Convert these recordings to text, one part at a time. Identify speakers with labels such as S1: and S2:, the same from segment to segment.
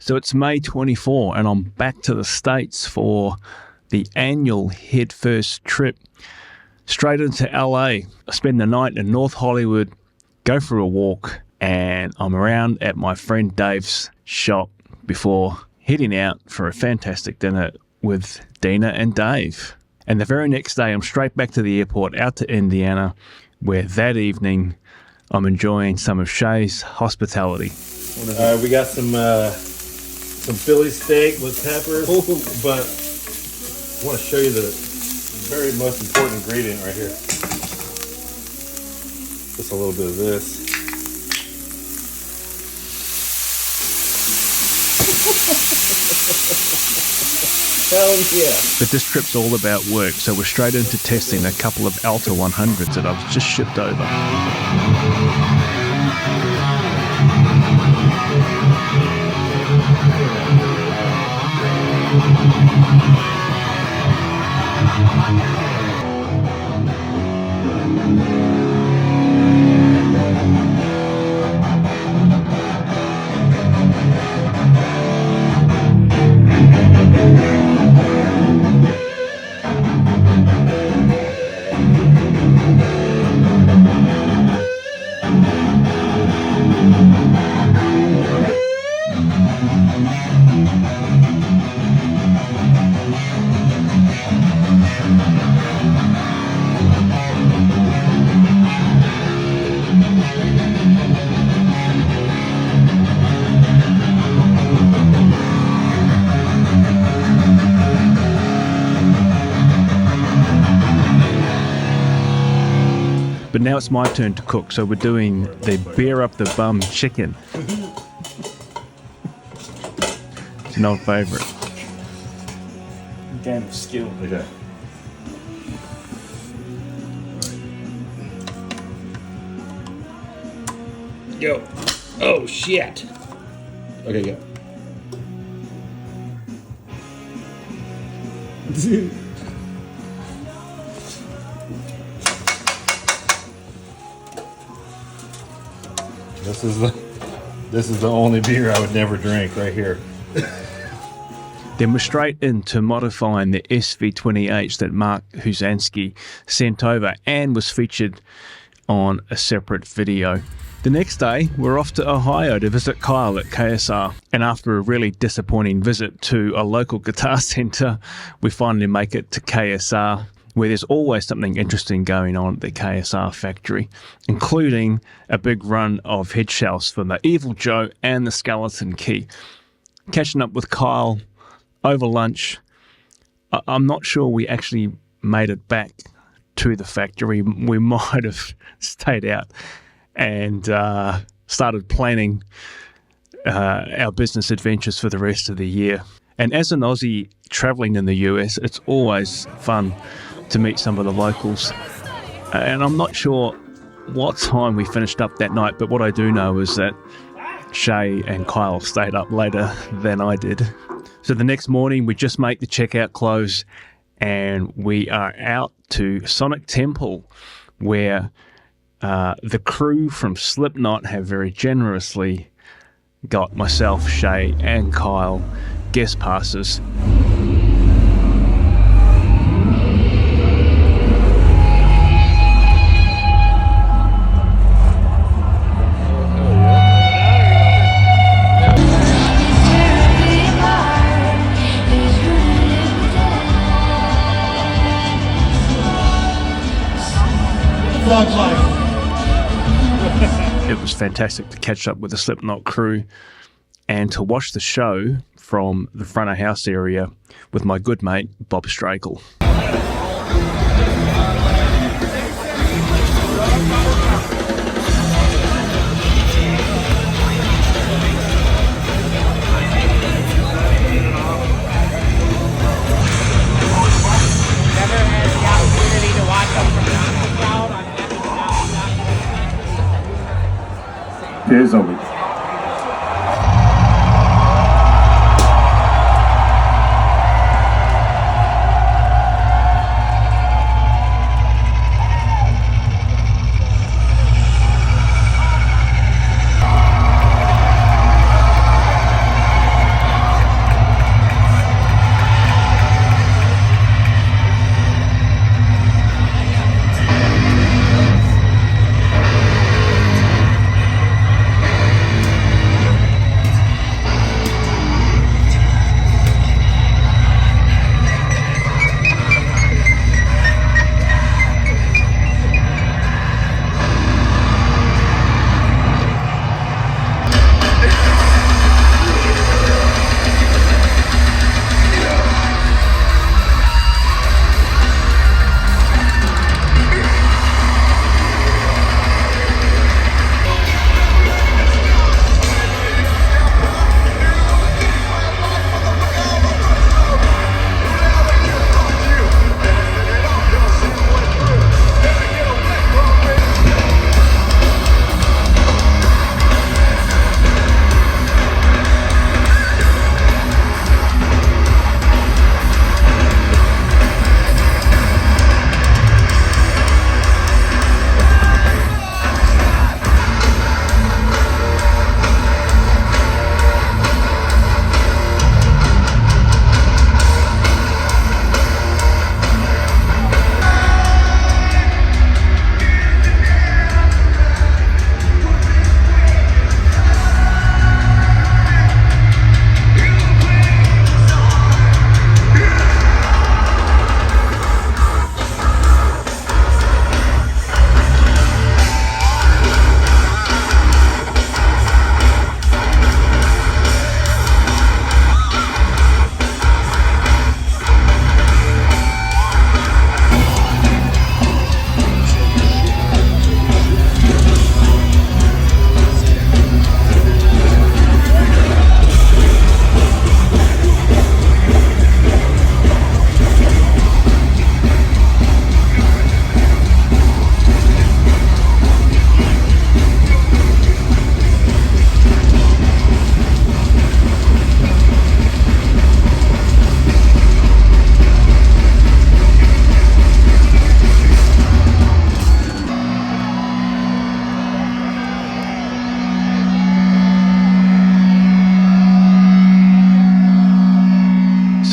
S1: So it's May 24 and I'm back to the States for the annual Head First trip straight into LA. I spend the night in North Hollywood, go for a walk, and I'm around at my friend Dave's shop before heading out for a fantastic dinner with Dina and Dave. And the very next day, I'm straight back to the airport, out to Indiana, where that evening I'm enjoying some of Shay's hospitality.
S2: We got some Philly steak with peppers, but I want to show you the very most important ingredient right here. Just a little bit of this. Hell yeah.
S1: But this trip's all about work, so we're straight into testing a couple of Alta 100s that I've just shipped over. But now it's my turn to cook, so we're doing the beer up the bum chicken. It's an old favourite.
S2: Game of skill. Okay. Yo. Oh shit. Okay, go. This is the only beer I would never drink right here.
S1: Then we're straight into modifying the SV20H that Mark Huzansky sent over and was featured on a separate video. The next day, we're off to Ohio to visit Kyle at KSR. And after a really disappointing visit to a local guitar center, we finally make it to KSR, where there's always something interesting going on at the KSR factory, including a big run of head shells for the Evil Joe and the Skeleton Key. Catching up with Kyle over lunch. I'm not sure we actually made it back to the factory. We might have stayed out and started planning our business adventures for the rest of the year. And as an Aussie traveling in the US, it's always fun to meet some of the locals. And I'm not sure what time we finished up that night, but what I do know is that Shay and Kyle stayed up later than I did. So the next morning we just make the checkout close and we are out to Sonic Temple, where the crew from Slipknot have very generously got myself, Shay and Kyle guest passes. It was fantastic to catch up with the Slipknot crew and to watch the show from the front of house area with my good mate Bob Strakel.
S2: Cheers, Obi.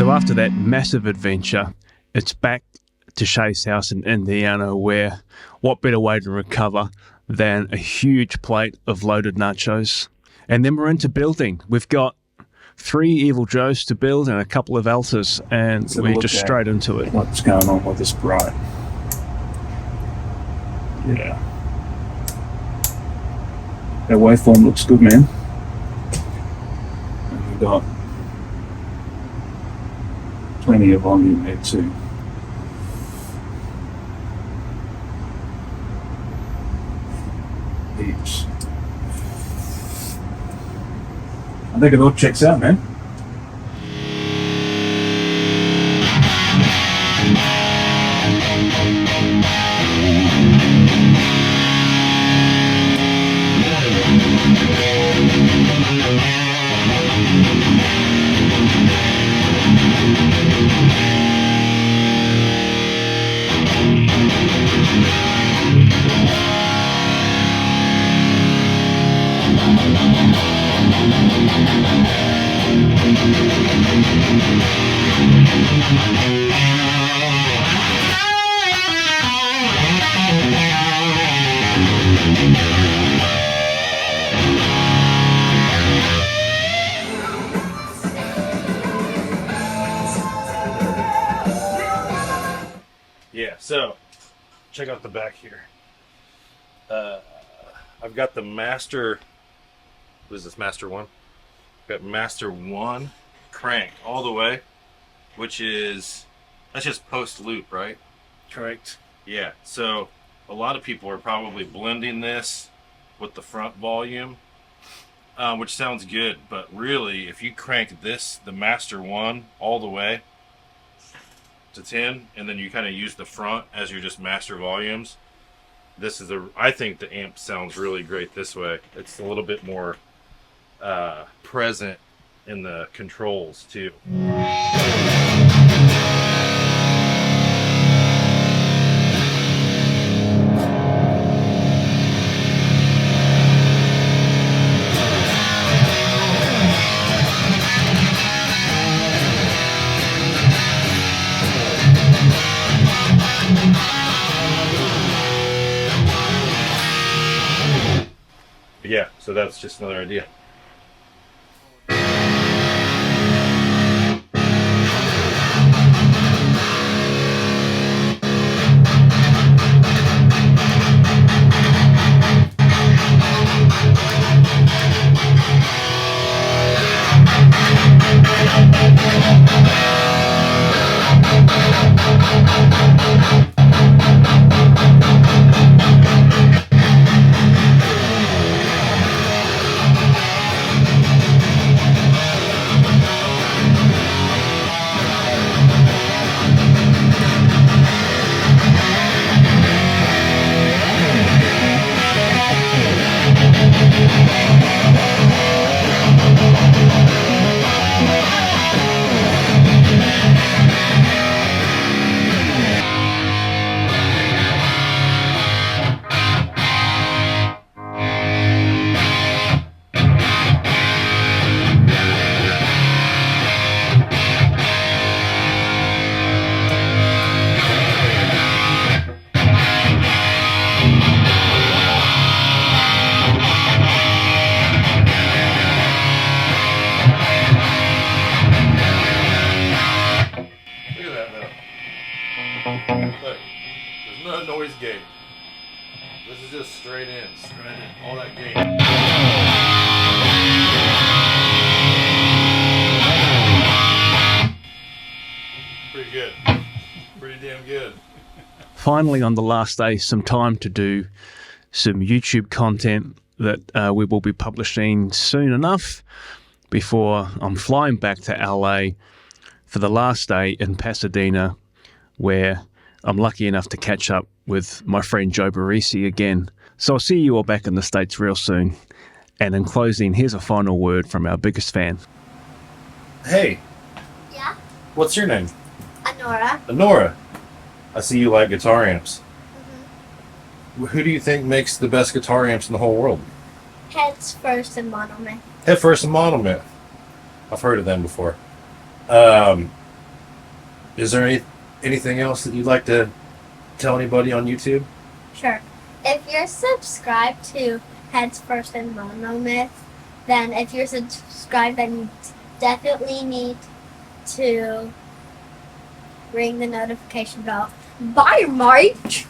S1: So after that massive adventure, it's back to Shay's house in Indiana, where what better way to recover than a huge plate of loaded nachos. And then we're into building. We've got 3 Evil Joes to build and a couple of Altas, and we're just straight into it.
S3: What's going on with this bright? Yeah. That waveform looks good, man. And we've got plenty of volume there too. Heaps. I think it all checks out, man.
S2: Yeah, so check out the back here. I've got the Master. What is this, Master 1? I've got Master 1 cranked all the way, which is, that's just post loop, right?
S3: Correct.
S2: Yeah, so a lot of people are probably blending this with the front volume, which sounds good, but really, if you crank this, the Master 1, all the way to 10, and then you kind of use the front as your just master volumes, this is I think the amp sounds really great this way. It's a little bit more present in the controls too. Yeah, so that's just another idea. Look, there's no noise gate. This is just straight in, all that gain. Pretty good. Pretty damn good.
S1: Finally, on the last day, some time to do some YouTube content that we will be publishing soon enough before I'm flying back to LA for the last day in Pasadena, where I'm lucky enough to catch up with my friend Joe Barisi again. So I'll see you all back in the States real soon. And in closing, here's a final word from our biggest fan.
S2: Hey,
S4: Yeah?
S2: what's your name?
S4: Anora.
S2: Honora. I see you like guitar amps.
S4: Mm-hmm.
S2: Who do you think makes the best guitar amps in the whole world?
S4: Heads first and Monomyth.
S2: Head First and Monolith. I've heard of them before. Is there anything else that you'd like to tell anybody on YouTube?
S4: Sure. If you're subscribed to Heads First and Monomyth, then if you're subscribed, then you definitely need to ring the notification bell. Bye, Mike!